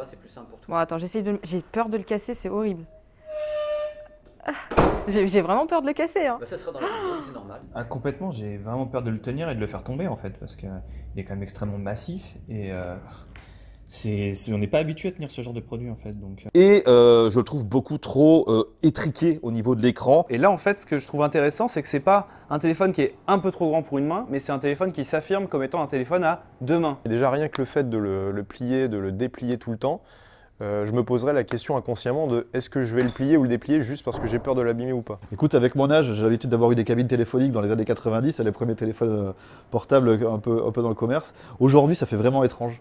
vois, c'est plus simple pour toi. Bon, attends, j'ai peur de le casser, c'est horrible. Ah, j'ai vraiment peur de le casser. Hein. Bah, ça sera dans la vidéo, c'est normal. Ah, complètement, j'ai vraiment peur de le tenir et de le faire tomber en fait, parce qu'il est quand même extrêmement massif et on n'est pas habitué à tenir ce genre de produit en fait. Donc. Et je le trouve beaucoup trop étriqué au niveau de l'écran. Et là en fait ce que je trouve intéressant c'est que c'est pas un téléphone qui est un peu trop grand pour une main, mais c'est un téléphone qui s'affirme comme étant un téléphone à deux mains. Et déjà rien que le fait de le plier, de le déplier tout le temps, je me poserais la question inconsciemment de est-ce que je vais le plier ou le déplier juste parce que j'ai peur de l'abîmer ou pas. Écoute, avec mon âge, j'ai l'habitude d'avoir eu des cabines téléphoniques dans les années 90, c'est les premiers téléphones portables un peu dans le commerce. Aujourd'hui, ça fait vraiment étrange.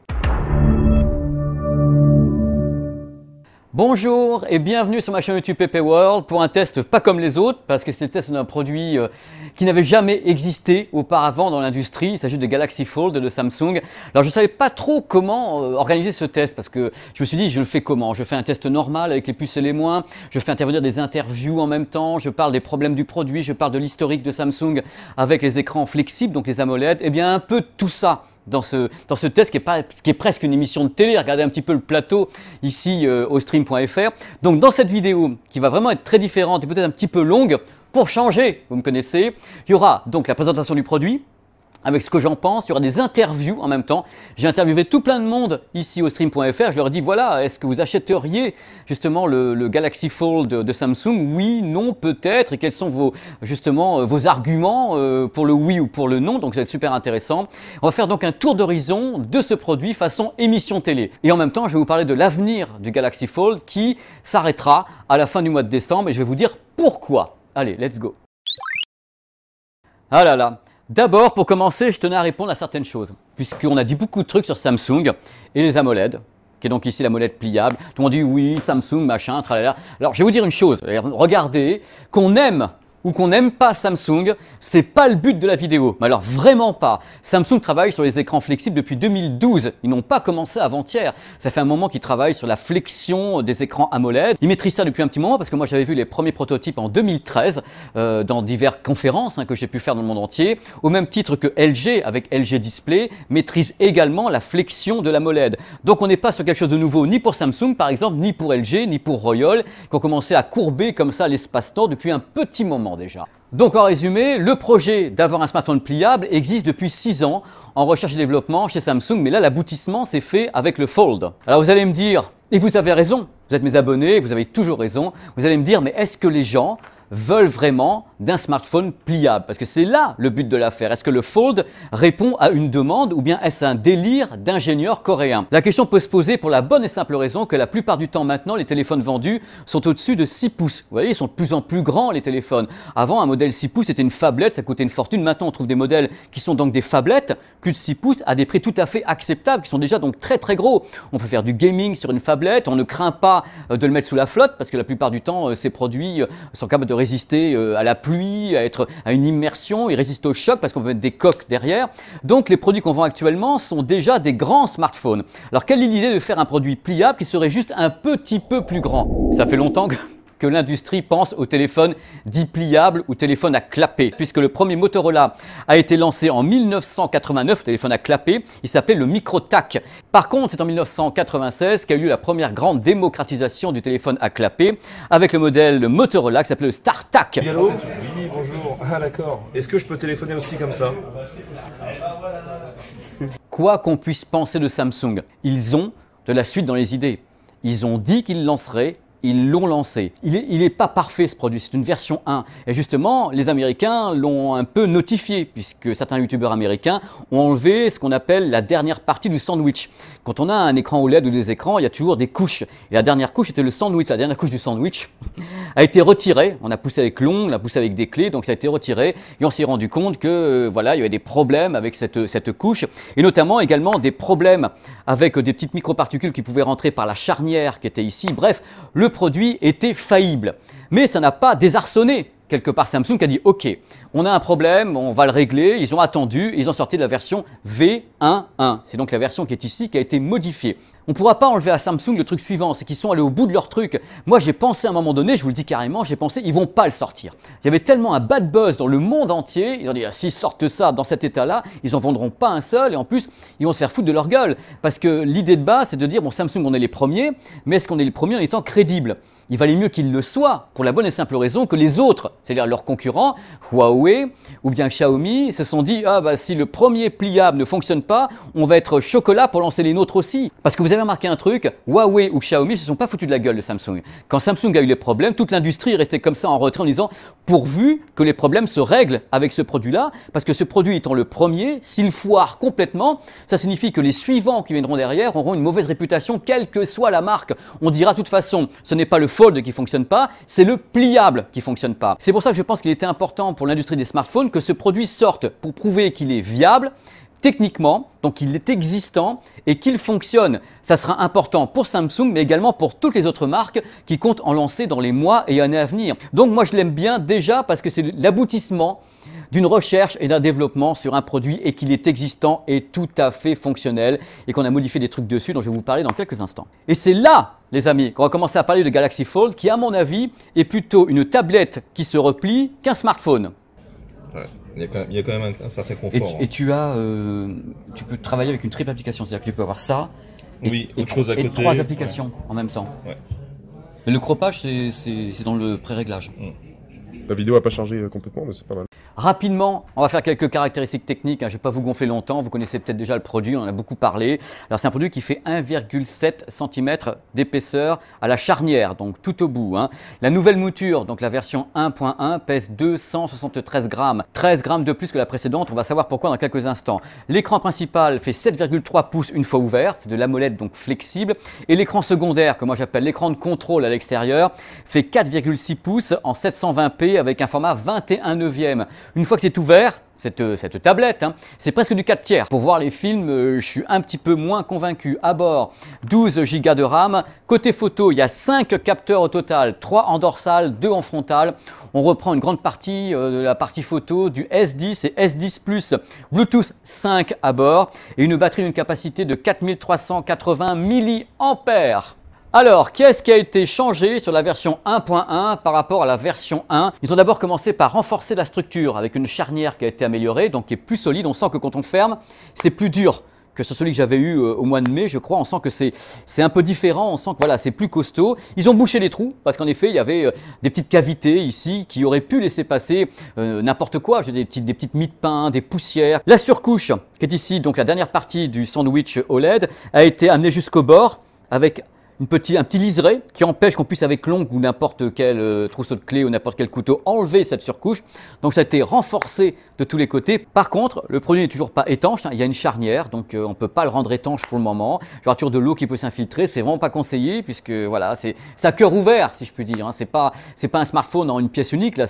Bonjour et bienvenue sur ma chaîne YouTube PP World pour un test pas comme les autres parce que c'est le test d'un produit qui n'avait jamais existé auparavant dans l'industrie. Il s'agit de Galaxy Fold de Samsung. Alors je ne savais pas trop comment organiser ce test parce que je me suis dit je le fais comment? Je fais un test normal avec les plus et les moins, je fais intervenir des interviews en même temps, je parle des problèmes du produit, je parle de l'historique de Samsung avec les écrans flexibles, donc les AMOLED, et bien un peu tout ça. Dans ce test qui est presque une émission de télé. Regardez un petit peu le plateau ici au stream.fr. Donc dans cette vidéo qui va vraiment être très différente et peut-être un petit peu longue, pour changer, vous me connaissez, il y aura donc la présentation du produit, avec ce que j'en pense, il y aura des interviews en même temps. J'ai interviewé tout plein de monde ici au stream.fr. Je leur ai dit voilà, est-ce que vous achèteriez justement le Galaxy Fold de Samsung? Oui, non, peut-être. Et quels sont vos arguments pour le oui ou pour le non? Donc ça va être super intéressant. On va faire donc un tour d'horizon de ce produit façon émission télé. Et en même temps, je vais vous parler de l'avenir du Galaxy Fold qui s'arrêtera à la fin du mois de décembre. Et je vais vous dire pourquoi. Allez, let's go. Ah là là. D'abord, pour commencer, je tenais à répondre à certaines choses, puisqu'on a dit beaucoup de trucs sur Samsung et les AMOLED, qui est donc ici l'AMOLED pliable. Tout le monde dit oui, Samsung, machin, tralala. Alors, je vais vous dire une chose. Regardez, qu'on aime ou qu'on n'aime pas Samsung, c'est pas le but de la vidéo. Mais alors vraiment pas. Samsung travaille sur les écrans flexibles depuis 2012. Ils n'ont pas commencé avant-hier. Ça fait un moment qu'ils travaillent sur la flexion des écrans AMOLED. Ils maîtrisent ça depuis un petit moment parce que moi j'avais vu les premiers prototypes en 2013 dans diverses conférences que j'ai pu faire dans le monde entier. Au même titre que LG avec LG Display maîtrise également la flexion de l'AMOLED. Donc on n'est pas sur quelque chose de nouveau ni pour Samsung par exemple, ni pour LG, ni pour Royol qui ont commencé à courber comme ça l'espace-temps depuis un petit moment déjà. Donc en résumé, le projet d'avoir un smartphone pliable existe depuis 6 ans en recherche et développement chez Samsung, mais là l'aboutissement s'est fait avec le Fold. Alors vous allez me dire, et vous avez raison, vous êtes mes abonnés, vous avez toujours raison, vous allez me dire mais est-ce que les gens veulent vraiment d'un smartphone pliable? Parce que c'est là le but de l'affaire. Est-ce que le Fold répond à une demande ou bien est-ce un délire d'ingénieurs coréens? La question peut se poser pour la bonne et simple raison que la plupart du temps maintenant, les téléphones vendus sont au-dessus de 6 pouces. Vous voyez, ils sont de plus en plus grands les téléphones. Avant, un modèle 6 pouces c'était une phablette, ça coûtait une fortune. Maintenant, on trouve des modèles qui sont donc des phablettes, plus de 6 pouces, à des prix tout à fait acceptables, qui sont déjà donc très très gros. On peut faire du gaming sur une phablette, on ne craint pas de le mettre sous la flotte parce que la plupart du temps, ces produits sont capables de résister à la pluie, à une immersion, ils résistent au choc parce qu'on peut mettre des coques derrière. Donc les produits qu'on vend actuellement sont déjà des grands smartphones. Alors quelle est l'idée de faire un produit pliable qui serait juste un petit peu plus grand? Ça fait longtemps que l'industrie pense au téléphone dit pliable ou téléphone à clapper, puisque le premier Motorola a été lancé en 1989, le téléphone à clapper, il s'appelait le MicroTac. Par contre, c'est en 1996 qu'a eu lieu la première grande démocratisation du téléphone à clapper, avec le modèle Motorola qui s'appelait le StarTAC. Allô? Oui, bonjour. Ah d'accord. Est-ce que je peux téléphoner aussi comme ça? Quoi qu'on puisse penser de Samsung, ils ont de la suite dans les idées. Ils ont dit qu'ils lanceraient. Ils l'ont lancé. Il n'est pas parfait ce produit, c'est une version 1. Et justement, les Américains l'ont un peu notifié puisque certains youtubeurs américains ont enlevé ce qu'on appelle la dernière partie du sandwich. Quand on a un écran OLED ou des écrans, il y a toujours des couches. Et la dernière couche était le sandwich. La dernière couche du sandwich a été retirée. On a poussé avec l'ongle, on a poussé avec des clés, donc ça a été retiré. Et on s'est rendu compte que voilà, il y avait des problèmes avec cette couche. Et notamment également des problèmes avec des petites microparticules qui pouvaient rentrer par la charnière qui était ici. Bref, le produit était faillible. Mais ça n'a pas désarçonné quelque part Samsung qui a dit ok, on a un problème, on va le régler. Ils ont attendu, ils ont sorti la version V 1.1. C'est donc la version qui est ici qui a été modifiée. On ne pourra pas enlever à Samsung le truc suivant, c'est qu'ils sont allés au bout de leur truc. Moi j'ai pensé à un moment donné, je vous le dis carrément, j'ai pensé ils vont pas le sortir. Il y avait tellement un bad buzz dans le monde entier, ils ont dit ah, s'ils sortent ça dans cet état-là, ils en vendront pas un seul et en plus ils vont se faire foutre de leur gueule. Parce que l'idée de base c'est de dire bon Samsung on est les premiers, mais est-ce qu'on est les premiers en étant crédibles? Il valait mieux qu'ils le soient pour la bonne et simple raison que les autres, c'est-à-dire leurs concurrents, Huawei ou bien Xiaomi, se sont dit ah bah si le premier pliable ne fonctionne pas, on va être chocolat pour lancer les nôtres aussi. Parce que vous avez remarqué un truc, Huawei ou Xiaomi se sont pas foutus de la gueule de Samsung. Quand Samsung a eu les problèmes, toute l'industrie est restée comme ça en retrait en disant pourvu que les problèmes se règlent avec ce produit-là, parce que ce produit étant le premier, s'il foire complètement, ça signifie que les suivants qui viendront derrière auront une mauvaise réputation, quelle que soit la marque. On dira de toute façon, ce n'est pas le Fold qui fonctionne pas, c'est le pliable qui fonctionne pas. C'est pour ça que je pense qu'il était important pour l'industrie des smartphones que ce produit sorte pour prouver qu'il est viable, techniquement, donc il est existant et qu'il fonctionne. Ça sera important pour Samsung, mais également pour toutes les autres marques qui comptent en lancer dans les mois et années à venir. Donc moi je l'aime bien déjà parce que c'est l'aboutissement d'une recherche et d'un développement sur un produit et qu'il est existant et tout à fait fonctionnel et qu'on a modifié des trucs dessus dont je vais vous parler dans quelques instants. Et c'est là, les amis, qu'on va commencer à parler de Galaxy Fold qui, à mon avis, est plutôt une tablette qui se replie qu'un smartphone. Ouais. Il y a quand même un certain confort. Et tu peux travailler avec une triple application, c'est-à-dire que tu peux avoir ça oui, autre chose à côté. Et 3 applications en même temps. Ouais. Mais le croppage, c'est dans le pré-réglage. La vidéo n'a pas changé complètement, mais c'est pas mal. Rapidement, on va faire quelques caractéristiques techniques. Je ne vais pas vous gonfler longtemps. Vous connaissez peut-être déjà le produit, on en a beaucoup parlé. Alors, c'est un produit qui fait 1,7 cm d'épaisseur à la charnière, donc tout au bout. La nouvelle mouture, donc la version 1.1, pèse 273 grammes. 13 grammes de plus que la précédente. On va savoir pourquoi dans quelques instants. L'écran principal fait 7,3 pouces une fois ouvert. C'est de l'AMOLED, donc flexible. Et l'écran secondaire, que moi j'appelle l'écran de contrôle à l'extérieur, fait 4,6 pouces en 720p avec un format 21/9. Une fois que c'est ouvert, cette tablette, c'est presque du 4/3. Pour voir les films, je suis un petit peu moins convaincu. À bord, 12 Go de RAM. Côté photo, il y a 5 capteurs au total, 3 en dorsale, 2 en frontale. On reprend une grande partie de la partie photo du S10 et S10 Plus, Bluetooth 5 à bord et une batterie d'une capacité de 4380 mAh. Alors, qu'est-ce qui a été changé sur la version 1.1 par rapport à la version 1? Ils ont d'abord commencé par renforcer la structure avec une charnière qui a été améliorée, donc qui est plus solide. On sent que quand on ferme, c'est plus dur que celui que j'avais eu au mois de mai, je crois. On sent que c'est un peu différent, on sent que voilà, c'est plus costaud. Ils ont bouché les trous parce qu'en effet, il y avait des petites cavités ici qui auraient pu laisser passer n'importe quoi, des petites mie de pain, des poussières. La surcouche qui est ici, donc la dernière partie du sandwich OLED, a été amenée jusqu'au bord avec un petit liseré qui empêche qu'on puisse avec l'ongle ou n'importe quel trousseau de clés ou n'importe quel couteau enlever cette surcouche. Donc ça a été renforcé de tous les côtés. Par contre, le produit n'est toujours pas étanche, il y a une charnière, donc on ne peut pas le rendre étanche pour le moment. J'aurai toujours de l'eau qui peut s'infiltrer, c'est vraiment pas conseillé puisque voilà, c'est à cœur ouvert si je puis dire. C'est pas un smartphone en une pièce unique, là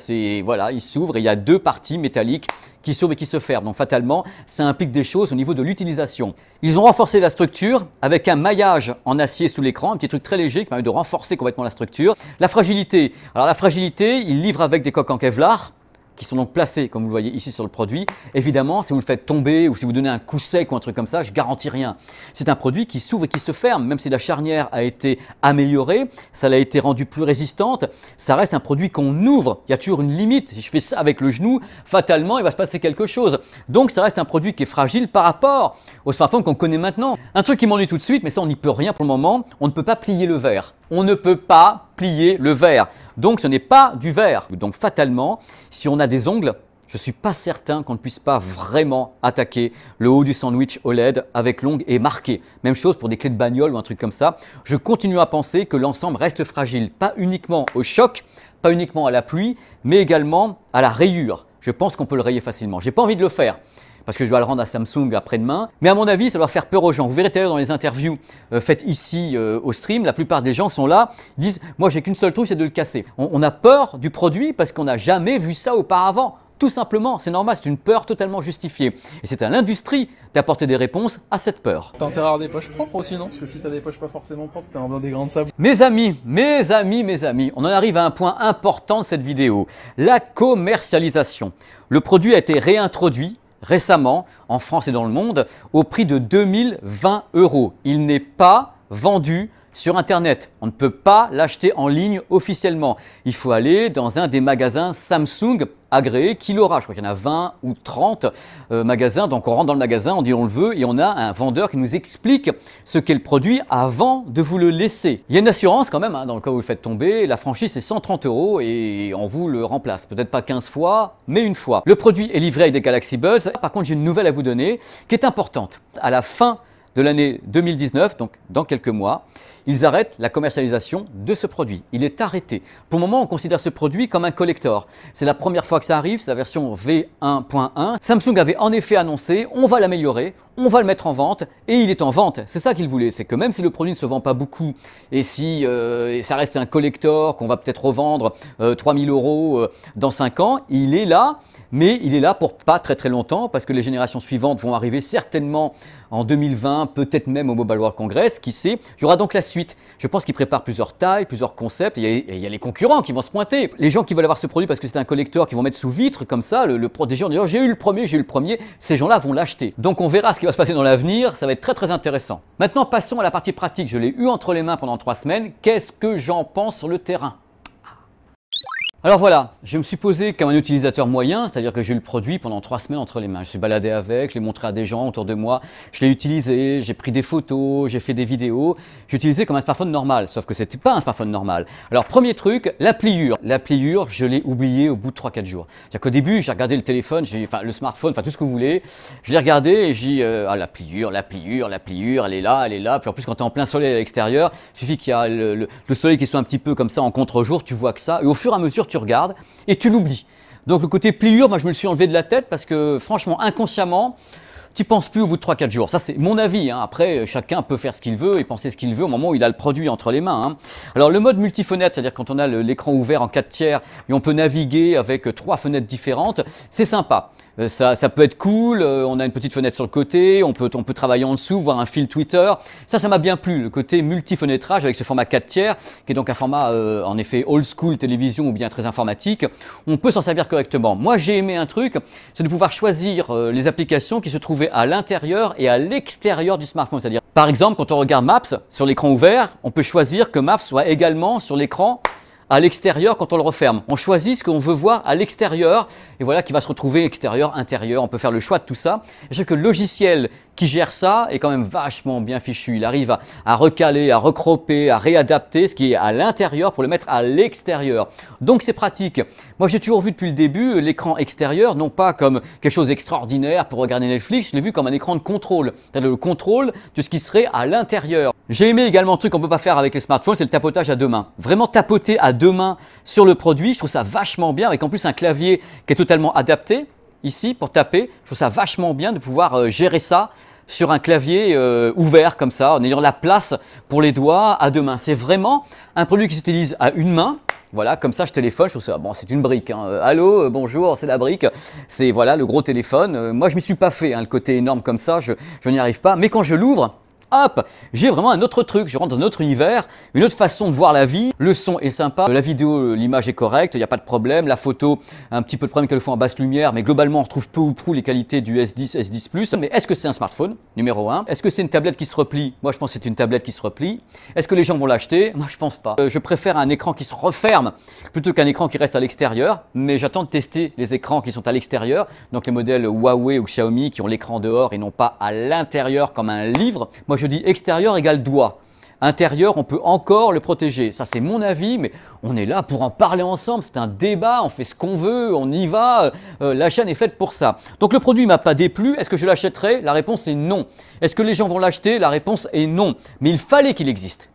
voilà, il s'ouvre et il y a 2 parties métalliques qui s'ouvrent et qui se ferment. Donc fatalement, ça implique des choses au niveau de l'utilisation. Ils ont renforcé la structure avec un maillage en acier sous l'écran, un petit truc très léger qui permet de renforcer complètement la structure. La fragilité. Alors la fragilité, ils livrent avec des coques en Kevlar qui sont donc placées, comme vous le voyez ici sur le produit. Évidemment, si vous le faites tomber ou si vous donnez un coup sec ou un truc comme ça, je garantis rien. C'est un produit qui s'ouvre et qui se ferme. Même si la charnière a été améliorée, ça l'a été rendue plus résistante, ça reste un produit qu'on ouvre. Il y a toujours une limite. Si je fais ça avec le genou, fatalement, il va se passer quelque chose. Donc, ça reste un produit qui est fragile par rapport au smartphone qu'on connaît maintenant. Un truc qui m'ennuie tout de suite, mais ça, on n'y peut rien pour le moment, on ne peut pas plier le verre. On ne peut pas plier le verre. Donc, ce n'est pas du verre. Donc, fatalement, si on a des ongles, je ne suis pas certain qu'on ne puisse pas vraiment attaquer le haut du sandwich OLED avec l'ongle et marqué. Même chose pour des clés de bagnole ou un truc comme ça. Je continue à penser que l'ensemble reste fragile, pas uniquement au choc, pas uniquement à la pluie, mais également à la rayure. Je pense qu'on peut le rayer facilement. J'ai pas envie de le faire parce que je dois le rendre à Samsung après-demain. Mais à mon avis, ça doit faire peur aux gens. Vous verrez d'ailleurs dans les interviews faites ici au stream, la plupart des gens sont là, disent « Moi, j'ai qu'une seule trouille, c'est de le casser ». On a peur du produit parce qu'on n'a jamais vu ça auparavant. Tout simplement, c'est normal, c'est une peur totalement justifiée. Et c'est à l'industrie d'apporter des réponses à cette peur. T'as intérêt à avoir des poches propres aussi, non? Parce que si t'as des poches pas forcément propres, t'as besoin des grains de sable. Mes amis, on en arrive à un point important de cette vidéo. La commercialisation. Le produit a été réintroduit récemment en France et dans le monde au prix de 2020 €. Il n'est pas vendu sur Internet. On ne peut pas l'acheter en ligne officiellement. Il faut aller dans un des magasins Samsung agréés qui l'aura. Je crois qu'il y en a 20 ou 30 magasins. Donc on rentre dans le magasin, on dit on le veut et on a un vendeur qui nous explique ce qu'est le produit avant de vous le laisser. Il y a une assurance quand même dans le cas où vous le faites tomber. La franchise c'est 130 € et on vous le remplace. Peut-être pas 15 fois, mais une fois. Le produit est livré avec des Galaxy Buds. Par contre, j'ai une nouvelle à vous donner qui est importante. À la fin de l'année 2019, donc dans quelques mois, ils arrêtent la commercialisation de ce produit. Il est arrêté. Pour le moment, on considère ce produit comme un collector. C'est la première fois que ça arrive, c'est la version V1.1. Samsung avait en effet annoncé, on va l'améliorer, on va le mettre en vente, et il est en vente. C'est ça qu'ils voulaient, c'est que même si le produit ne se vend pas beaucoup, et si ça reste un collector qu'on va peut-être revendre 3000 € dans 5 ans, il est là. Mais il est là pour pas très très longtemps parce que les générations suivantes vont arriver certainement en 2020, peut-être même au Mobile World Congress, qui sait. Il y aura donc la suite. Je pense qu'ils préparent plusieurs tailles, plusieurs concepts. Il y a les concurrents qui vont se pointer. Les gens qui veulent avoir ce produit parce que c'est un collector, qui vont mettre sous vitre comme ça, des gens disant j'ai eu le premier, ces gens-là vont l'acheter. Donc on verra ce qui va se passer dans l'avenir, ça va être très très intéressant. Maintenant passons à la partie pratique. Je l'ai eu entre les mains pendant 3 semaines. Qu'est-ce que j'en pense sur le terrain ? Alors voilà, je me suis posé comme un utilisateur moyen, c'est-à-dire que j'ai eu le produit pendant 3 semaines entre les mains. Je suis baladé avec, je l'ai montré à des gens autour de moi, je l'ai utilisé, j'ai pris des photos, j'ai fait des vidéos. J'ai utilisé comme un smartphone normal, sauf que c'était pas un smartphone normal. Alors premier truc, la pliure. La pliure, je l'ai oublié au bout de 3-4 jours. C'est-à-dire qu'au début, j'ai regardé le téléphone, le smartphone, tout ce que vous voulez. Je l'ai regardé et j'ai dit la pliure, elle est là. Puis en plus, quand tu es en plein soleil à l'extérieur, il suffit qu'il y a le soleil qui soit un petit peu comme ça en contre-jour, tu vois que ça. Et au fur et à mesure, tu regardes et tu l'oublies. Donc le côté pliure, moi je me le suis enlevé de la tête parce que franchement, inconsciemment, tu penses plus au bout de 3-4 jours. Ça c'est mon avis. Après, chacun peut faire ce qu'il veut et penser ce qu'il veut au moment où il a le produit entre les mains. Alors le mode multifenêtre, c'est-à-dire quand on a l'écran ouvert en 4 tiers et on peut naviguer avec 3 fenêtres différentes, c'est sympa. Ça peut être cool, on a une petite fenêtre sur le côté, on peut travailler en dessous, voir un fil Twitter. Ça m'a bien plu, le côté multifenêtrage avec ce format 4 tiers, qui est donc un format en effet old school télévision ou bien très informatique. On peut s'en servir correctement. Moi j'ai aimé un truc, c'est de pouvoir choisir les applications qui se trouvaient à l'intérieur et à l'extérieur du smartphone. C'est-à-dire, par exemple, quand on regarde Maps sur l'écran ouvert, on peut choisir que Maps soit également sur l'écran à l'extérieur quand on le referme. On choisit ce qu'on veut voir à l'extérieur et voilà qui va se retrouver extérieur, intérieur. On peut faire le choix de tout ça. Et je sais que le logiciel qui gère ça est quand même vachement bien fichu. Il arrive à recaler, à recroper, à réadapter ce qui est à l'intérieur pour le mettre à l'extérieur. Donc c'est pratique. Moi j'ai toujours vu depuis le début l'écran extérieur non pas comme quelque chose d'extraordinaire pour regarder Netflix, je l'ai vu comme un écran de contrôle. C'est-à-dire le contrôle de ce qui serait à l'intérieur. J'ai aimé également un truc qu'on ne peut pas faire avec les smartphones, c'est le tapotage à 2 mains. Vraiment tapoter à 2 mains sur le produit, je trouve ça vachement bien avec en plus un clavier qui est totalement adapté ici pour taper. Je trouve ça vachement bien de pouvoir gérer ça sur un clavier ouvert comme ça, en ayant la place pour les doigts à 2 mains. C'est vraiment un produit qui s'utilise à 1 main. Voilà, comme ça je téléphone, je trouve ça, bon c'est une brique. Allô, bonjour, c'est la brique. C'est voilà le gros téléphone. Moi je m'y suis pas fait, le côté énorme comme ça, je n'y arrive pas. Mais quand je l'ouvre, hop, j'ai vraiment un autre truc, je rentre dans un autre univers, une autre façon de voir la vie. Le son est sympa, la vidéo, l'image est correcte, il n'y a pas de problème. La photo, un petit peu de problème qu'elle fait en basse lumière, mais globalement on retrouve peu ou prou les qualités du S10, S10+. Mais est-ce que c'est un smartphone, numéro 1? Est-ce que c'est une tablette qui se replie? Moi je pense que c'est une tablette qui se replie. Est-ce que les gens vont l'acheter? Moi je pense pas. Je préfère un écran qui se referme plutôt qu'un écran qui reste à l'extérieur, mais j'attends de tester les écrans qui sont à l'extérieur, donc les modèles Huawei ou Xiaomi qui ont l'écran dehors et non pas à l'intérieur comme un livre. Moi je dis extérieur égale doigt. Intérieur, on peut encore le protéger. Ça, c'est mon avis, mais on est là pour en parler ensemble. C'est un débat, on fait ce qu'on veut, on y va. La chaîne est faite pour ça. Donc, le produit ne m'a pas déplu. Est-ce que je l'achèterai? La réponse est non. Est-ce que les gens vont l'acheter? La réponse est non. Mais il fallait qu'il existe.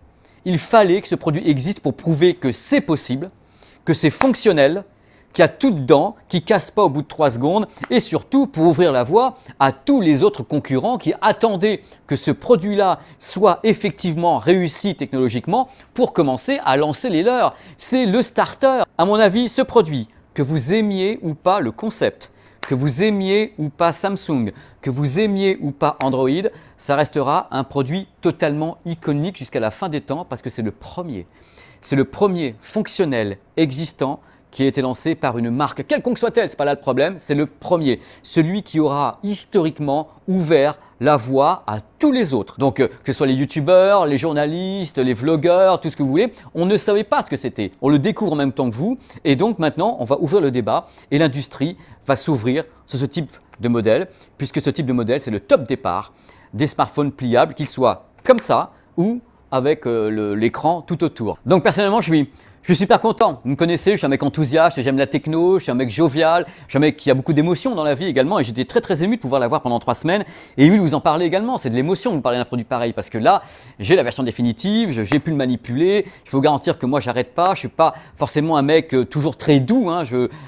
Il fallait que ce produit existe pour prouver que c'est possible, que c'est fonctionnel, qui a tout dedans, qui casse pas au bout de 3 secondes et surtout pour ouvrir la voie à tous les autres concurrents qui attendaient que ce produit-là soit effectivement réussi technologiquement pour commencer à lancer les leurs. C'est le starter. À mon avis, ce produit, que vous aimiez ou pas le concept, que vous aimiez ou pas Samsung, que vous aimiez ou pas Android, ça restera un produit totalement iconique jusqu'à la fin des temps parce que c'est le premier. C'est le premier fonctionnel existant qui a été lancé par une marque, quelconque soit-elle, c'est pas là le problème, c'est le premier, celui qui aura historiquement ouvert la voie à tous les autres. Donc que ce soit les youtubeurs, les journalistes, les vlogueurs, tout ce que vous voulez, on ne savait pas ce que c'était. On le découvre en même temps que vous et donc maintenant on va ouvrir le débat et l'industrie va s'ouvrir sur ce type de modèle puisque ce type de modèle c'est le top départ des smartphones pliables, qu'ils soient comme ça ou avec l'écran tout autour. Donc personnellement je suis super content. Vous me connaissez, je suis un mec enthousiaste, j'aime la techno, je suis un mec jovial, je suis un mec qui a beaucoup d'émotions dans la vie également et j'étais très ému de pouvoir l'avoir pendant 3 semaines. Et oui, vous en parlez également, c'est de l'émotion de vous parler d'un produit pareil parce que là, j'ai la version définitive, j'ai pu le manipuler, je peux vous garantir que moi j'arrête pas, je suis pas forcément un mec toujours très doux, hein,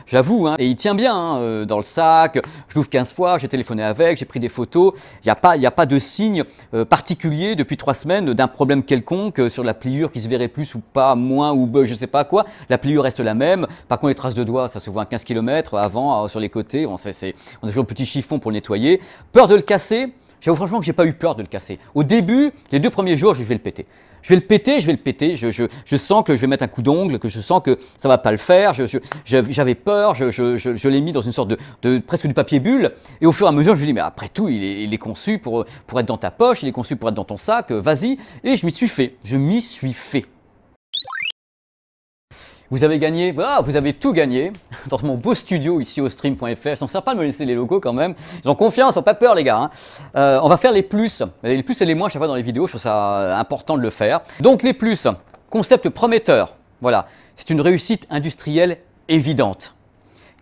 j'avoue, hein, et il tient bien dans le sac, je l'ouvre 15 fois, j'ai téléphoné avec, j'ai pris des photos, il n'y a pas de signe particulier depuis 3 semaines d'un problème quelconque sur la pliure qui se verrait plus ou pas, moins ou je sais pas quoi, la pliure reste la même. Par contre, les traces de doigts, ça se voit à 15 km avant, sur les côtés. Bon, on a toujours le petit chiffon pour le nettoyer. Peur de le casser. J'avoue franchement que j'ai pas eu peur de le casser. Au début, les 2 premiers jours, je vais le péter. Je vais le péter. Je sens que je vais mettre un coup d'ongle, que je sens que ça va pas le faire. J'avais peur. Je l'ai mis dans une sorte de presque du papier bulle. Et au fur et à mesure, je me dis mais après tout, il est conçu pour être dans ta poche, il est conçu pour être dans ton sac. Vas-y. Et je m'y suis fait. Je m'y suis fait. Vous avez gagné, voilà, vous avez tout gagné dans mon beau studio ici au stream.fr. Ils sont sympas de me laisser les logos quand même. Ils ont confiance, ils n'ont pas peur les gars. Hein. On va faire les plus et les moins chaque fois dans les vidéos. Je trouve ça important de le faire. Donc les plus, concept prometteur. Voilà, c'est une réussite industrielle évidente.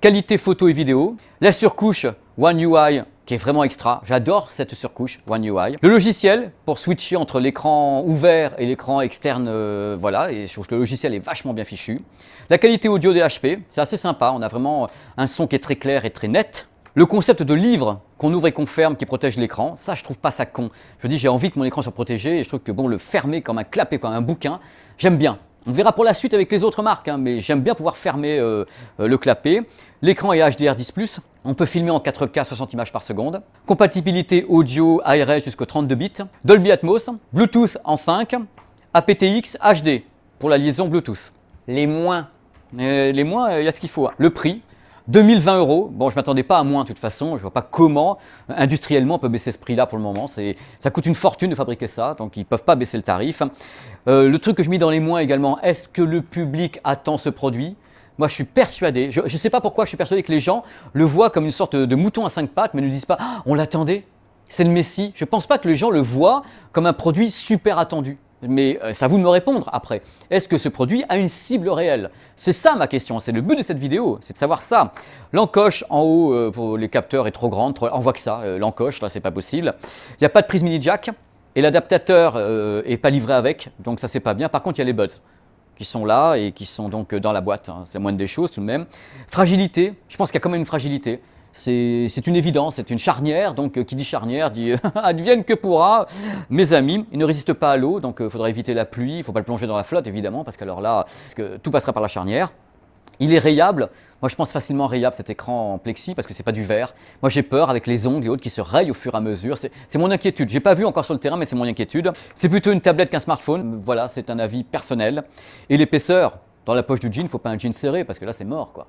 Qualité photo et vidéo. La surcouche One UI qui est vraiment extra. J'adore cette surcouche One UI. Le logiciel pour switcher entre l'écran ouvert et l'écran externe, voilà, et je trouve que le logiciel est vachement bien fichu. La qualité audio des HP, c'est assez sympa. On a vraiment un son qui est très clair et très net. Le concept de livre qu'on ouvre et qu'on ferme qui protège l'écran, ça je trouve pas ça con. Je dis j'ai envie que mon écran soit protégé et je trouve que bon le fermer comme un clapet, comme un bouquin, j'aime bien. On verra pour la suite avec les autres marques, hein, mais j'aime bien pouvoir fermer le clapet. L'écran est HDR10+, on peut filmer en 4K 60 images par seconde. Compatibilité audio ARS jusqu'au 32 bits. Dolby Atmos, Bluetooth en 5, aptX HD pour la liaison Bluetooth. Les moins, il y a ce qu'il faut. Hein. Le prix, 2020 €. Bon, je ne m'attendais pas à moins de toute façon. Je ne vois pas comment industriellement on peut baisser ce prix-là pour le moment. Ça coûte une fortune de fabriquer ça, donc ils ne peuvent pas baisser le tarif. Le truc que je mets dans les moins également, est-ce que le public attend ce produit ? Moi, je suis persuadé, je ne sais pas pourquoi, je suis persuadé que les gens le voient comme une sorte de mouton à 5 pattes, mais ne disent pas ah, « on l'attendait, c'est le Messie ». Je ne pense pas que les gens le voient comme un produit super attendu. Mais c'est à vous de me répondre après. Est-ce que ce produit a une cible réelle? C'est ça ma question, c'est le but de cette vidéo, c'est de savoir ça. L'encoche en haut pour les capteurs est trop grande, on voit que ça, l'encoche là c'est pas possible. Il n'y a pas de prise mini jack et l'adaptateur n'est pas livré avec, donc ça c'est pas bien. Par contre il y a les buds qui sont là et qui sont donc dans la boîte, hein. C'est moindre des choses tout de même. Fragilité, je pense qu'il y a quand même une fragilité. C'est une évidence, c'est une charnière, donc qui dit charnière dit advienne que pourra. Mes amis, il ne résiste pas à l'eau, donc il faudra éviter la pluie, il ne faut pas le plonger dans la flotte évidemment, parce qu'alors là, tout passera par la charnière. Il est rayable, moi je pense facilement rayable cet écran en plexi, parce que c'est pas du verre. Moi j'ai peur avec les ongles et autres qui se rayent au fur et à mesure, c'est mon inquiétude. J'ai pas vu encore sur le terrain, mais c'est mon inquiétude. C'est plutôt une tablette qu'un smartphone, voilà, c'est un avis personnel. Et l'épaisseur, dans la poche du jean, il ne faut pas un jean serré, parce que là c'est mort quoi.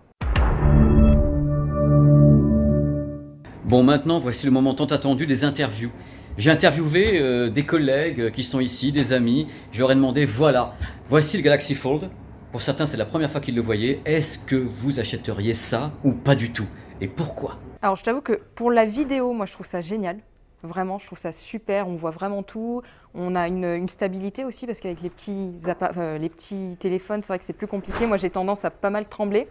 Bon, maintenant, voici le moment tant attendu des interviews. J'ai interviewé des collègues qui sont ici, des amis. Je leur ai demandé, voilà, voici le Galaxy Fold. Pour certains, c'est la première fois qu'ils le voyaient. Est-ce que vous achèteriez ça ou pas du tout? Et pourquoi? Alors, je t'avoue que pour la vidéo, moi, je trouve ça génial. Vraiment, je trouve ça super. On voit vraiment tout. On a une stabilité aussi parce qu'avec les petits téléphones, c'est vrai que c'est plus compliqué. Moi, j'ai tendance à pas mal trembler.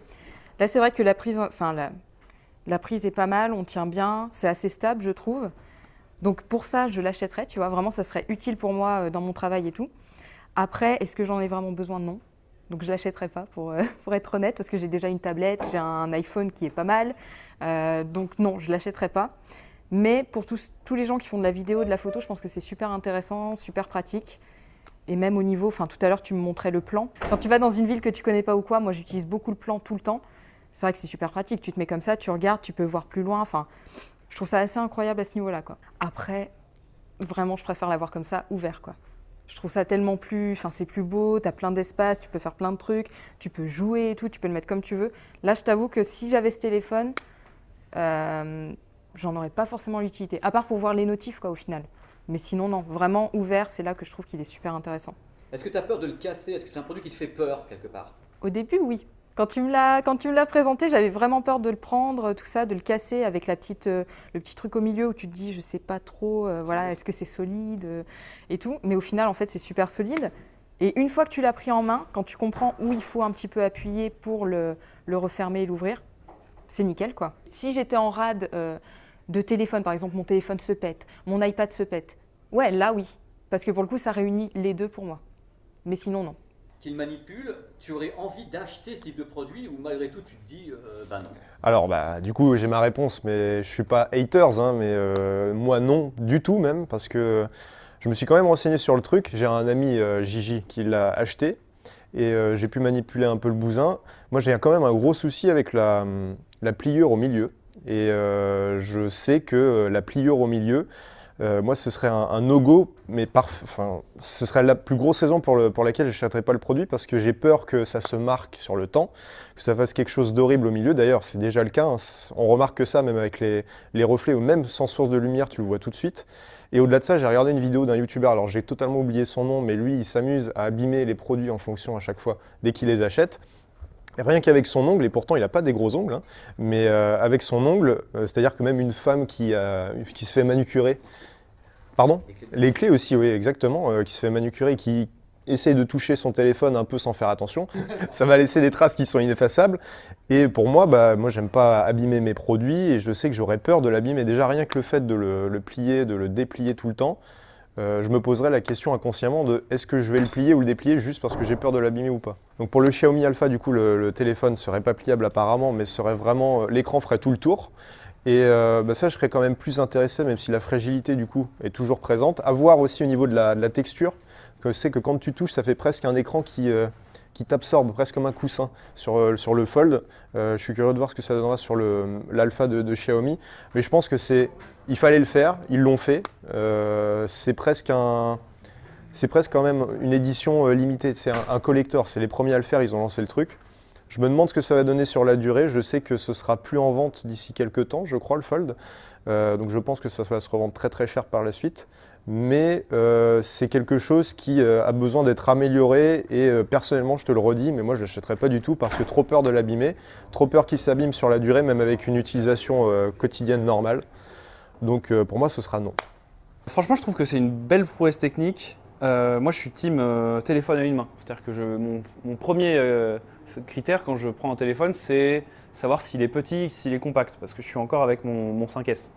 Là, c'est vrai que la prise est pas mal, on tient bien, c'est assez stable, je trouve. Donc pour ça, je l'achèterais, tu vois. Vraiment, ça serait utile pour moi dans mon travail et tout. Après, est-ce que j'en ai vraiment besoin? Non. Donc je ne l'achèterai pas pour être honnête, parce que j'ai déjà une tablette, j'ai un iPhone qui est pas mal. Donc non, je ne l'achèterai pas. Mais pour tous les gens qui font de la vidéo, de la photo, je pense que c'est super intéressant, super pratique. Et même au niveau, enfin tout à l'heure, tu me montrais le plan. Quand tu vas dans une ville que tu connais pas ou quoi, moi j'utilise beaucoup le plan tout le temps. C'est vrai que c'est super pratique, tu te mets comme ça, tu regardes, tu peux voir plus loin. Enfin, je trouve ça assez incroyable à ce niveau-là, quoi. Après, vraiment, je préfère l'avoir comme ça, ouvert, quoi. Je trouve ça tellement plus, enfin c'est plus beau, tu as plein d'espace, tu peux faire plein de trucs, tu peux jouer et tout, tu peux le mettre comme tu veux. Là, je t'avoue que si j'avais ce téléphone, j'en aurais pas forcément l'utilité, à part pour voir les notifs quoi au final. Mais sinon non, vraiment ouvert, c'est là que je trouve qu'il est super intéressant. Est-ce que tu as peur de le casser? Est-ce que c'est un produit qui te fait peur quelque part? Au début, oui. Quand tu me l'as présenté, j'avais vraiment peur de le prendre, tout ça, de le casser avec le petit truc au milieu où tu te dis, je sais pas trop, voilà, est-ce que c'est solide et tout. Mais au final, en fait, c'est super solide. Et une fois que tu l'as pris en main, quand tu comprends où il faut un petit peu appuyer pour le refermer et l'ouvrir, c'est nickel, quoi. Si j'étais en rade de téléphone, par exemple, mon téléphone se pète, mon iPad se pète, ouais, là, oui. Parce que pour le coup, ça réunit les deux pour moi. Mais sinon, non. Qu'il manipule, tu aurais envie d'acheter ce type de produit ou malgré tout tu te dis bah non? Alors du coup j'ai ma réponse, mais je suis pas haters, hein, mais moi non du tout même, parce que je me suis quand même renseigné sur le truc. J'ai un ami Gigi qui l'a acheté et j'ai pu manipuler un peu le bousin. Moi j'ai quand même un gros souci avec la pliure au milieu et je sais que la pliure au milieu, moi, ce serait un no-go, mais ce serait la plus grosse raison pour laquelle je n'achèterais pas le produit, parce que j'ai peur que ça se marque sur le temps, que ça fasse quelque chose d'horrible au milieu. D'ailleurs, c'est déjà le cas, hein. On remarque que ça, même avec les reflets, ou même sans source de lumière, tu le vois tout de suite. Et au-delà de ça, j'ai regardé une vidéo d'un youtubeur, alors j'ai totalement oublié son nom, mais lui, il s'amuse à abîmer les produits en fonction à chaque fois, dès qu'il les achète. Et rien qu'avec son ongle, et pourtant il n'a pas des gros ongles, hein, mais avec son ongle, c'est-à-dire que même une femme qui se fait manucurer, pardon? Les clés aussi, oui, exactement, qui se fait manucurer, qui essaye de toucher son téléphone un peu sans faire attention, ça va laisser des traces qui sont ineffaçables. Et pour moi, moi j'aime pas abîmer mes produits, et je sais que j'aurais peur de l'abîmer. Déjà rien que le fait de le plier, de le déplier tout le temps, je me poserais la question inconsciemment de est-ce que je vais le plier ou le déplier juste parce que j'ai peur de l'abîmer ou pas. Donc pour le Xiaomi Alpha, du coup, le téléphone serait pas pliable apparemment, mais serait vraiment, l'écran ferait tout le tour. Et ça, je serais quand même plus intéressé, même si la fragilité du coup est toujours présente. À voir aussi au niveau de la texture, que c'est que quand tu touches, ça fait presque un écran qui t'absorbe, presque comme un coussin sur le Fold. Je suis curieux de voir ce que ça donnera sur l'Alpha de Xiaomi. Mais je pense que il fallait le faire, ils l'ont fait. C'est presque quand même une édition limitée, c'est un collector. C'est les premiers à le faire, ils ont lancé le truc. Je me demande ce que ça va donner sur la durée. Je sais que ce sera plus en vente d'ici quelques temps, je crois, le Fold. Donc je pense que ça va se revendre très très cher par la suite. Mais c'est quelque chose qui a besoin d'être amélioré et personnellement, je te le redis, mais moi je ne l'achèterai pas du tout parce que trop peur de l'abîmer, trop peur qu'il s'abîme sur la durée, même avec une utilisation quotidienne normale. Donc pour moi, ce sera non. Franchement, je trouve que c'est une belle prouesse technique. Moi, je suis team téléphone à une main. C'est-à-dire que mon premier critère quand je prends un téléphone, c'est savoir s'il est petit, s'il est compact, parce que je suis encore avec mon 5S,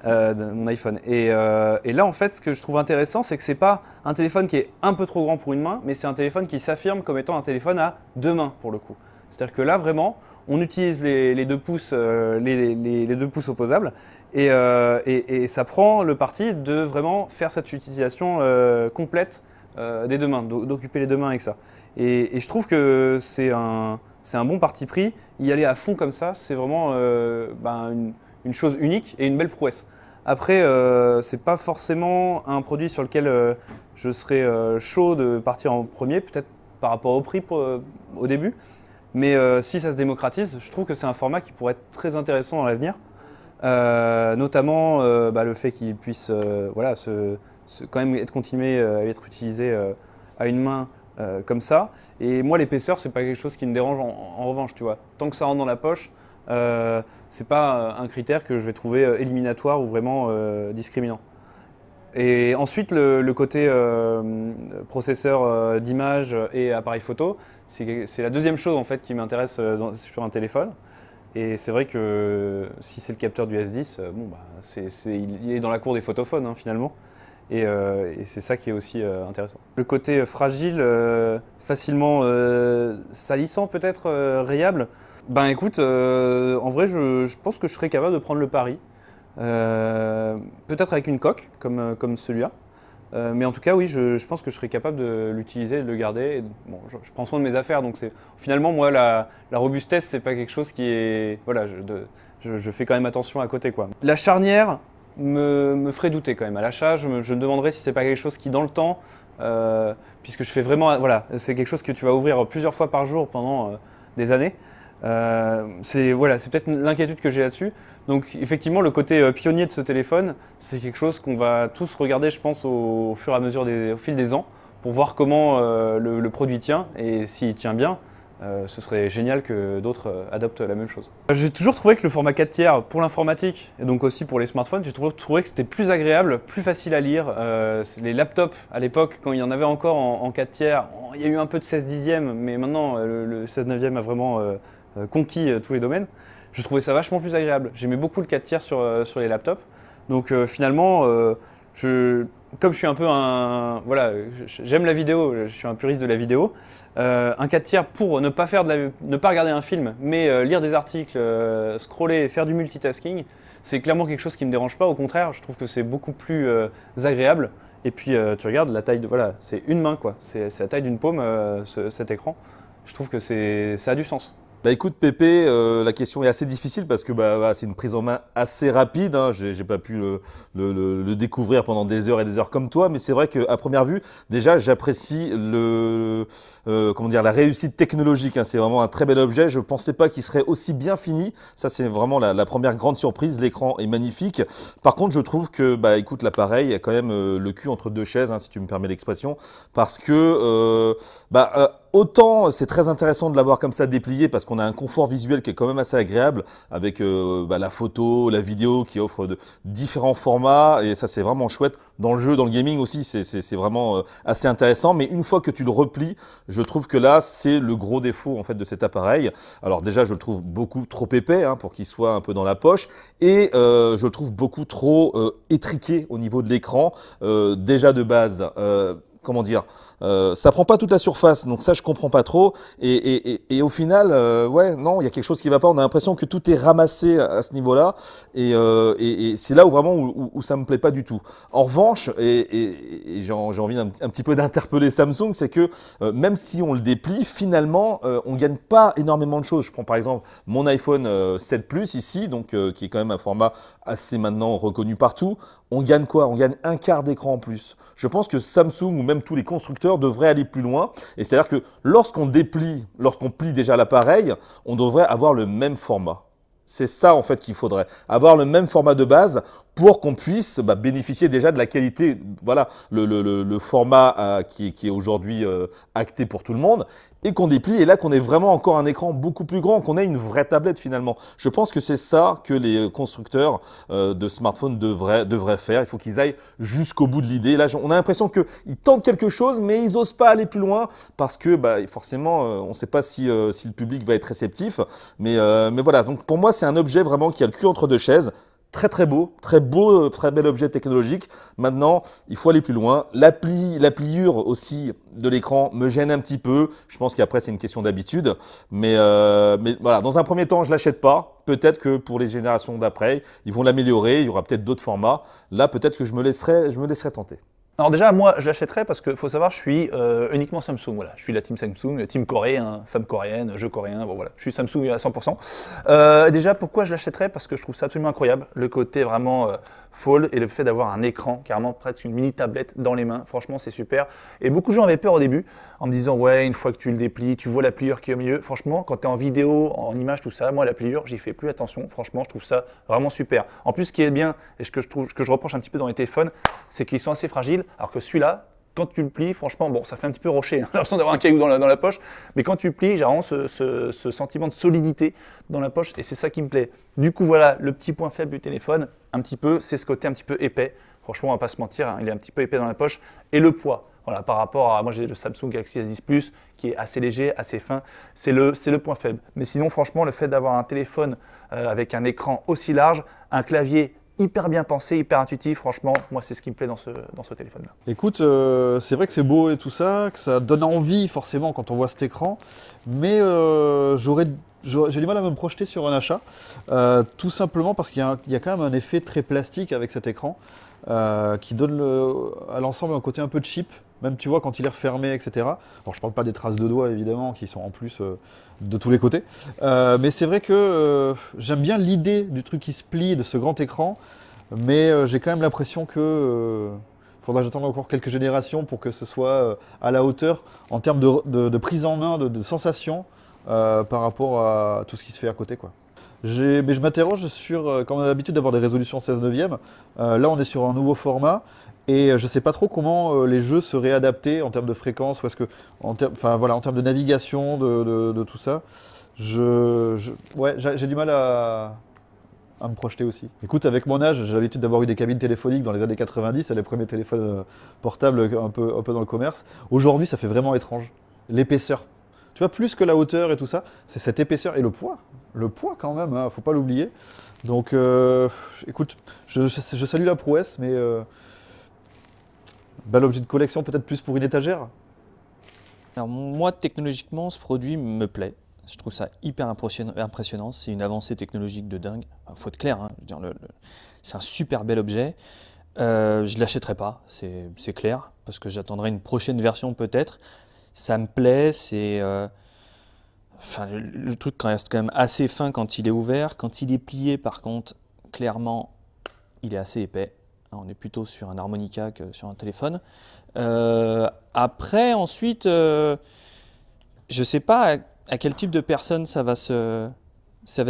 mon iPhone. Et là, en fait, ce que je trouve intéressant, c'est que c'est pas un téléphone qui est un peu trop grand pour une main, mais c'est un téléphone qui s'affirme comme étant un téléphone à deux mains, pour le coup. C'est-à-dire que là, vraiment, on utilise les 2 pouces, les 2 pouces opposables, et ça prend le parti de vraiment faire cette utilisation complète des deux mains, d'occuper les deux mains avec ça. Et je trouve que c'est un bon parti pris. Y aller à fond comme ça, c'est vraiment une chose unique et une belle prouesse. Après, c'est pas forcément un produit sur lequel je serais chaud de partir en premier, peut-être par rapport au prix au début. Mais si ça se démocratise, je trouve que c'est un format qui pourrait être très intéressant dans l'avenir. Notamment le fait qu'il puisse quand même continuer à être utilisé à une main comme ça. Et moi, l'épaisseur, c'est pas quelque chose qui me dérange en revanche, tu vois. Tant que ça rentre dans la poche, c'est pas un critère que je vais trouver éliminatoire ou vraiment discriminant. Et ensuite, le côté processeur d'image et appareil photo, c'est la deuxième chose en fait qui m'intéresse sur un téléphone. Et c'est vrai que si c'est le capteur du S10, il est dans la cour des photophones hein, finalement. Et c'est ça qui est aussi intéressant. Le côté fragile, facilement salissant peut-être, rayable. Ben écoute, en vrai je pense que je serais capable de prendre le pari. Peut-être avec une coque comme celui-là. Mais en tout cas oui, je pense que je serais capable de l'utiliser, de le garder. Bon, je prends soin de mes affaires, donc finalement moi la robustesse c'est pas quelque chose qui est... Voilà, je fais quand même attention à côté quoi. La charnière me ferait douter quand même. À l'achat, je me demanderais si c'est pas quelque chose qui dans le temps puisque je fais vraiment, voilà, c'est quelque chose que tu vas ouvrir plusieurs fois par jour pendant des années. C'est peut-être l'inquiétude que j'ai là-dessus. Donc effectivement, le côté pionnier de ce téléphone, c'est quelque chose qu'on va tous regarder, je pense, au fur et à mesure au fil des ans, pour voir comment le produit tient, et s'il tient bien, ce serait génial que d'autres adoptent la même chose. J'ai toujours trouvé que le format 4 tiers pour l'informatique, et donc aussi pour les smartphones, j'ai trouvé que c'était plus agréable, plus facile à lire. Les laptops, à l'époque, quand il y en avait encore en 4 tiers, il y a eu un peu de 16 dixièmes, mais maintenant le 16 neuvième a vraiment conquis tous les domaines. Je trouvais ça vachement plus agréable. J'aimais beaucoup le 4 tiers sur les laptops. Donc finalement, comme je suis un peu j'aime la vidéo, je suis un puriste de la vidéo, un 4 tiers pour ne pas regarder un film, mais lire des articles, scroller, faire du multitasking, c'est clairement quelque chose qui ne me dérange pas. Au contraire, je trouve que c'est beaucoup plus agréable. Et puis tu regardes la taille c'est une main quoi, c'est la taille d'une paume cet écran. Je trouve que ça a du sens. Bah écoute Pépé, la question est assez difficile parce que c'est une prise en main assez rapide. Hein. J'ai pas pu le découvrir pendant des heures et des heures comme toi, mais c'est vrai qu'à première vue, déjà j'apprécie la réussite technologique. Hein. C'est vraiment un très bel objet. Je pensais pas qu'il serait aussi bien fini. Ça c'est vraiment la première grande surprise. L'écran est magnifique. Par contre, je trouve que écoute, l'appareil a quand même le cul entre deux chaises, hein, si tu me permets l'expression, parce que autant c'est très intéressant de l'avoir comme ça déplié parce qu'on a un confort visuel qui est quand même assez agréable avec la photo, la vidéo qui offre de différents formats et ça c'est vraiment chouette. Dans le jeu, dans le gaming aussi, c'est vraiment assez intéressant. Mais une fois que tu le replies, je trouve que là c'est le gros défaut en fait de cet appareil. Alors déjà je le trouve beaucoup trop épais hein, pour qu'il soit un peu dans la poche et je le trouve beaucoup trop étriqué au niveau de l'écran. Déjà de base. Comment dire, ça prend pas toute la surface, donc ça je comprends pas trop. Et au final, non, il y a quelque chose qui va pas. On a l'impression que tout est ramassé à ce niveau-là, et c'est là où vraiment où ça me plaît pas du tout. En revanche, et j'ai envie un petit peu d'interpeller Samsung, c'est que même si on le déplie, finalement, on gagne pas énormément de choses. Je prends par exemple mon iPhone 7 Plus ici, donc qui est quand même un format assez maintenant reconnu partout. On gagne quoi? On gagne un quart d'écran en plus. Je pense que Samsung ou même tous les constructeurs devraient aller plus loin. Et c'est-à-dire que lorsqu'on plie déjà l'appareil, on devrait avoir le même format. C'est ça en fait qu'il faudrait. Avoir le même format de base pour qu'on puisse bénéficier déjà de la qualité, voilà, le format qui est aujourd'hui acté pour tout le monde, et qu'on déplie, et là qu'on ait vraiment encore un écran beaucoup plus grand, qu'on ait une vraie tablette finalement. Je pense que c'est ça que les constructeurs de smartphones devraient faire. Il faut qu'ils aillent jusqu'au bout de l'idée. Là, on a l'impression qu'ils tentent quelque chose, mais ils n'osent pas aller plus loin parce que forcément, on ne sait pas si le public va être réceptif. Mais voilà, donc pour moi, c'est un objet vraiment qui a le cul entre deux chaises. Très beau, très bel objet technologique. Maintenant, il faut aller plus loin. La pliure aussi de l'écran me gêne un petit peu. Je pense qu'après, c'est une question d'habitude. Mais voilà, dans un premier temps, je ne l'achète pas. Peut-être que pour les générations d'après, ils vont l'améliorer. Il y aura peut-être d'autres formats. Là, peut-être que je me laisserai tenter. Alors déjà, moi, je l'achèterais parce qu'il faut savoir, je suis uniquement Samsung. Voilà. Je suis la team Samsung, team coréen, femme coréenne, jeu coréen. Bon voilà, je suis Samsung à 100%. Déjà, pourquoi je l'achèterais? Parce que je trouve ça absolument incroyable. Le côté vraiment fold et le fait d'avoir un écran, carrément presque une mini tablette dans les mains. Franchement, c'est super. Et beaucoup de gens avaient peur au début en me disant ouais, une fois que tu le déplies, tu vois la pliure qui est au milieu. Franchement, quand tu es en vidéo, en image, tout ça, moi la pliure, j'y fais plus attention. Franchement, je trouve ça vraiment super. En plus, ce qui est bien et ce que je reproche un petit peu dans les téléphones, c'est qu'ils sont assez fragiles. Alors que celui-là, quand tu le plies, franchement, bon, ça fait un petit peu rocher, hein, l'impression d'avoir un caillou dans la poche, mais quand tu le plies, j'ai vraiment ce sentiment de solidité dans la poche, et c'est ça qui me plaît. Du coup, voilà, le petit point faible du téléphone, un petit peu, c'est ce côté un petit peu épais. Franchement, on va pas se mentir, hein, il est un petit peu épais dans la poche, et le poids. Voilà, par rapport à, moi j'ai le Samsung Galaxy S10 Plus, qui est assez léger, assez fin, c'est le point faible. Mais sinon, franchement, le fait d'avoir un téléphone avec un écran aussi large, un clavier hyper bien pensé, hyper intuitif, franchement, moi c'est ce qui me plaît dans ce téléphone-là. Écoute, c'est vrai que c'est beau et tout ça, que ça donne envie forcément quand on voit cet écran, mais j'ai du mal à me projeter sur un achat, tout simplement parce qu'il y a quand même un effet très plastique avec cet écran, qui donne à l'ensemble un côté un peu cheap, même tu vois quand il est refermé, etc. Alors je parle pas des traces de doigts évidemment, qui sont en plus de tous les côtés, mais c'est vrai que j'aime bien l'idée du truc qui se plie, de ce grand écran, mais j'ai quand même l'impression que faudra que j'attende encore quelques générations pour que ce soit à la hauteur en termes de prise en main, de sensation par rapport à tout ce qui se fait à côté, quoi. Mais je m'interroge sur, quand on a l'habitude d'avoir des résolutions 16:9, là on est sur un nouveau format et je ne sais pas trop comment les jeux seraient adaptés en termes de fréquence, ou est-ce que, en termes de navigation, de tout ça. Ouais, j'ai du mal à me projeter aussi. Écoute, avec mon âge, j'ai l'habitude d'avoir eu des cabines téléphoniques dans les années 90, les premiers téléphones portables un peu dans le commerce. Aujourd'hui, ça fait vraiment étrange. L'épaisseur. Tu vois, plus que la hauteur et tout ça, c'est cette épaisseur et le poids. Le poids quand même, hein, faut pas l'oublier. Donc, écoute, je salue la prouesse, mais bel objet de collection, peut-être plus pour une étagère. Alors moi, technologiquement, ce produit me plaît. Je trouve ça hyper impressionnant. C'est une avancée technologique de dingue. Enfin, faut être clair, hein. Je veux dire, c'est un super bel objet. Je ne l'achèterai pas, c'est clair, parce que j'attendrai une prochaine version peut-être. Ça me plaît, c'est... Enfin, le truc reste quand même assez fin quand il est ouvert. Quand il est plié, par contre, clairement, il est assez épais. On est plutôt sur un harmonica que sur un téléphone. Après, ensuite, je ne sais pas à quel type de personne ça va se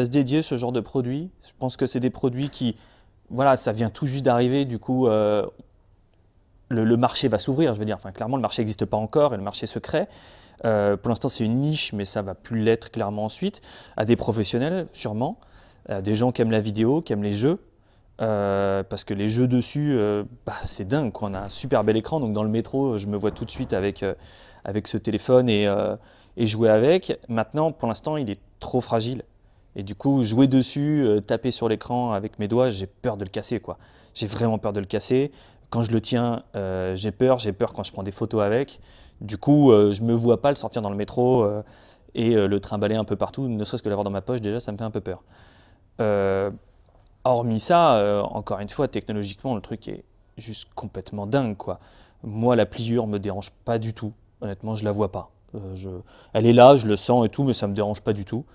dédier, ce genre de produit. Je pense que c'est des produits qui... Voilà, ça vient tout juste d'arriver, du coup, le marché va s'ouvrir, je veux dire. Enfin, clairement, le marché n'existe pas encore et le marché se crée. Pour l'instant, c'est une niche, mais ça va plus l'être clairement ensuite. À des professionnels, sûrement. À des gens qui aiment la vidéo, qui aiment les jeux. Parce que les jeux dessus, c'est dingue, quoi. On a un super bel écran, donc dans le métro, je me vois tout de suite avec ce téléphone et jouer avec. Maintenant, pour l'instant, il est trop fragile. Et du coup, jouer dessus, taper sur l'écran avec mes doigts, j'ai peur de le casser, quoi. J'ai vraiment peur de le casser. Quand je le tiens, j'ai peur quand je prends des photos avec. Du coup, je ne me vois pas le sortir dans le métro et le trimballer un peu partout, ne serait-ce que l'avoir dans ma poche, déjà, ça me fait un peu peur. Hormis ça, encore une fois, technologiquement, le truc est juste complètement dingue, quoi. Moi, la pliure me dérange pas du tout. Honnêtement, je la vois pas. Elle est là, je le sens et tout, mais ça me dérange pas du tout.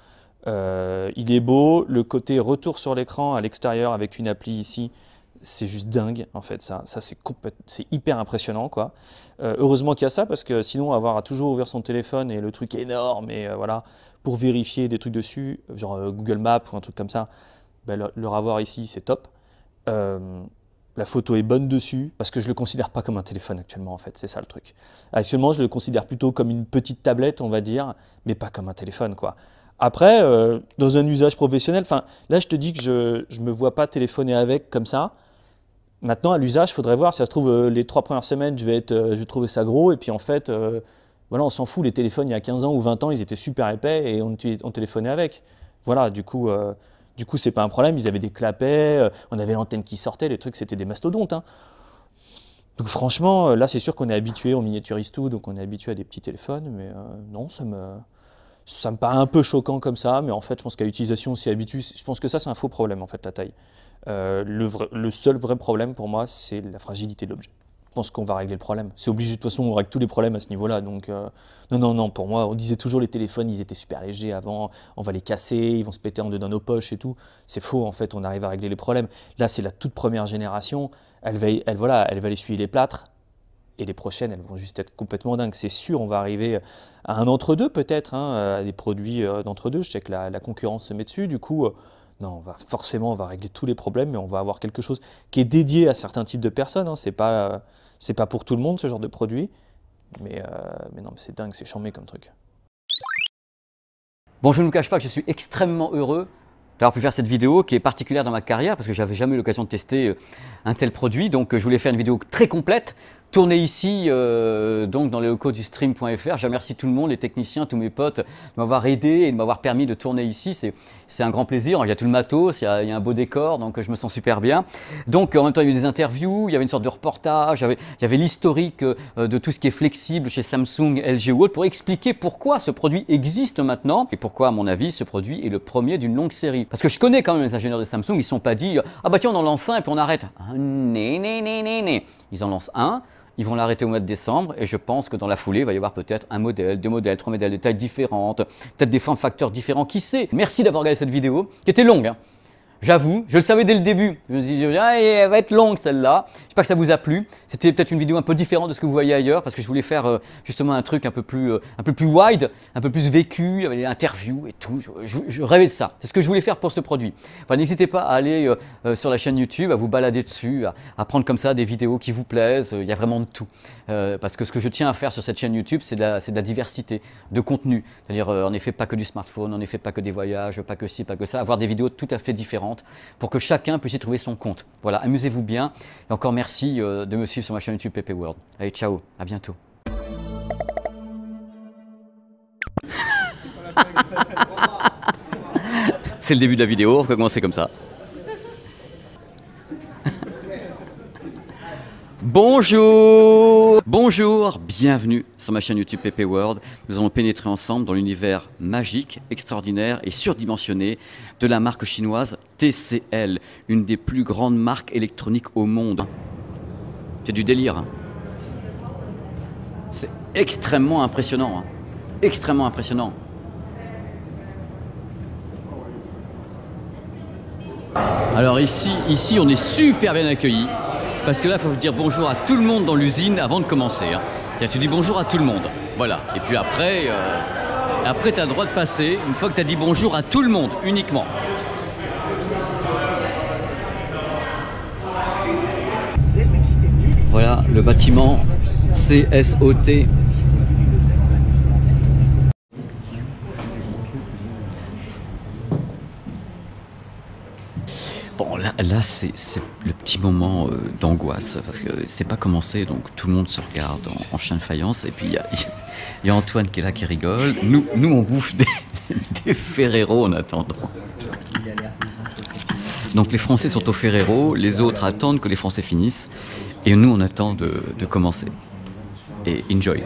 Il est beau. Le côté retour sur l'écran à l'extérieur avec une appli ici, c'est juste dingue, en fait. Ça c'est hyper impressionnant, quoi. Heureusement qu'il y a ça, parce que sinon, avoir à toujours ouvrir son téléphone et le truc est énorme, et voilà, pour vérifier des trucs dessus, genre Google Maps ou un truc comme ça, ben, le ravoir ici, c'est top. La photo est bonne dessus, parce que je ne le considère pas comme un téléphone actuellement, en fait, c'est ça le truc. Actuellement, je le considère plutôt comme une petite tablette, on va dire, mais pas comme un téléphone, quoi. Après, dans un usage professionnel, là, je te dis que je ne me vois pas téléphoner avec comme ça. Maintenant, à l'usage, il faudrait voir, si ça se trouve, les 3 premières semaines, je vais trouver ça gros, et puis en fait, voilà, on s'en fout, les téléphones, il y a 15 ans ou 20 ans, ils étaient super épais, et on téléphonait avec. Voilà, du coup, c'est pas un problème, ils avaient des clapets, on avait l'antenne qui sortait, les trucs, c'était des mastodontes, hein. Donc franchement, là, c'est sûr qu'on est habitué, on miniaturise tout, donc on est habitué à des petits téléphones, mais non, ça me paraît un peu choquant comme ça, mais en fait, je pense qu'à l'utilisation, on s'y habitue. Je pense que ça, c'est un faux problème, en fait, la taille. Le seul vrai problème, pour moi, c'est la fragilité de l'objet. Je pense qu'on va régler le problème. C'est obligé, de toute façon, on règle tous les problèmes à ce niveau-là. Donc, non, pour moi, on disait toujours les téléphones, ils étaient super légers avant, on va les casser, ils vont se péter en deux dans nos poches et tout. C'est faux, en fait, on arrive à régler les problèmes. Là, c'est la toute première génération, elle va essuyer les plâtres. Et les prochaines, elles vont juste être complètement dingues. C'est sûr, on va arriver à un entre-deux peut-être, hein, à des produits d'entre-deux. Je sais que la concurrence se met dessus. Du coup, non, on va régler tous les problèmes, mais on va avoir quelque chose qui est dédié à certains types de personnes. Hein. C'est pas pour tout le monde, ce genre de produit. Mais non, mais c'est dingue, c'est charmé comme truc. Bon, je ne vous cache pas que je suis extrêmement heureux d'avoir pu faire cette vidéo qui est particulière dans ma carrière parce que j'avais jamais eu l'occasion de tester un tel produit. Donc, je voulais faire une vidéo très complète. Tourné ici, donc dans les locaux du stream.fr. Je remercie tout le monde, les techniciens, tous mes potes, de m'avoir aidé et de m'avoir permis de tourner ici. C'est un grand plaisir. Il y a tout le matos, il y a un beau décor, donc je me sens super bien. Donc en même temps, il y a eu des interviews, il y avait une sorte de reportage, il y avait l'historique de tout ce qui est flexible chez Samsung, LG ou autre pour expliquer pourquoi ce produit existe maintenant et pourquoi, à mon avis, ce produit est le premier d'une longue série. Parce que je connais quand même les ingénieurs de Samsung, ils ne se sont pas dit « Ah bah tiens, on en lance un et puis on arrête. » Né. Ils en lancent un. Ils vont l'arrêter au mois de décembre et je pense que dans la foulée, il va y avoir peut-être un modèle, 2 modèles, 3 modèles de tailles différentes, peut-être des form facteurs différents, qui sait. Merci d'avoir regardé cette vidéo, qui était longue, hein. J'avoue, je le savais dès le début. Je me suis dit, ah, elle va être longue celle-là. J'espère que ça vous a plu. C'était peut-être une vidéo un peu différente de ce que vous voyez ailleurs, parce que je voulais faire justement un truc un peu plus wide, un peu plus vécu, avec des interviews et tout. Je rêvais de ça. C'est ce que je voulais faire pour ce produit. Enfin, n'hésitez pas à aller sur la chaîne YouTube, à vous balader dessus, à prendre comme ça des vidéos qui vous plaisent. Il y a vraiment de tout. Parce que ce que je tiens à faire sur cette chaîne YouTube, c'est de la diversité de contenu. C'est-à-dire, en effet, pas que du smartphone, en effet, pas que des voyages, pas que ci, pas que ça. Avoir des vidéos tout à fait différentes pour que chacun puisse y trouver son compte. Voilà, amusez-vous bien. Et encore merci de me suivre sur ma chaîne YouTube PP World. Allez, ciao, à bientôt. C'est le début de la vidéo, on va commencer comme ça. Bonjour! Bonjour, bienvenue sur ma chaîne YouTube PP World. Nous allons pénétrer ensemble dans l'univers magique, extraordinaire et surdimensionné de la marque chinoise TCL, une des plus grandes marques électroniques au monde. C'est du délire. Hein. C'est extrêmement impressionnant. Hein. Extrêmement impressionnant. Alors ici on est super bien accueillis. Parce que là, il faut dire bonjour à tout le monde dans l'usine avant de commencer. Hein. Tu dis bonjour à tout le monde. Voilà. Et puis après, tu as le droit de passer une fois que tu as dit bonjour à tout le monde, uniquement. Voilà le bâtiment CSOT. Bon, là c'est le petit moment d'angoisse, parce que c'est pas commencé, donc tout le monde se regarde en chien de faïence, et puis il y a Antoine qui est là, qui rigole. Nous on bouffe des Ferrero en attendant. Donc les Français sont au Ferrero, les autres attendent que les Français finissent, et nous on attend de commencer. Et enjoy.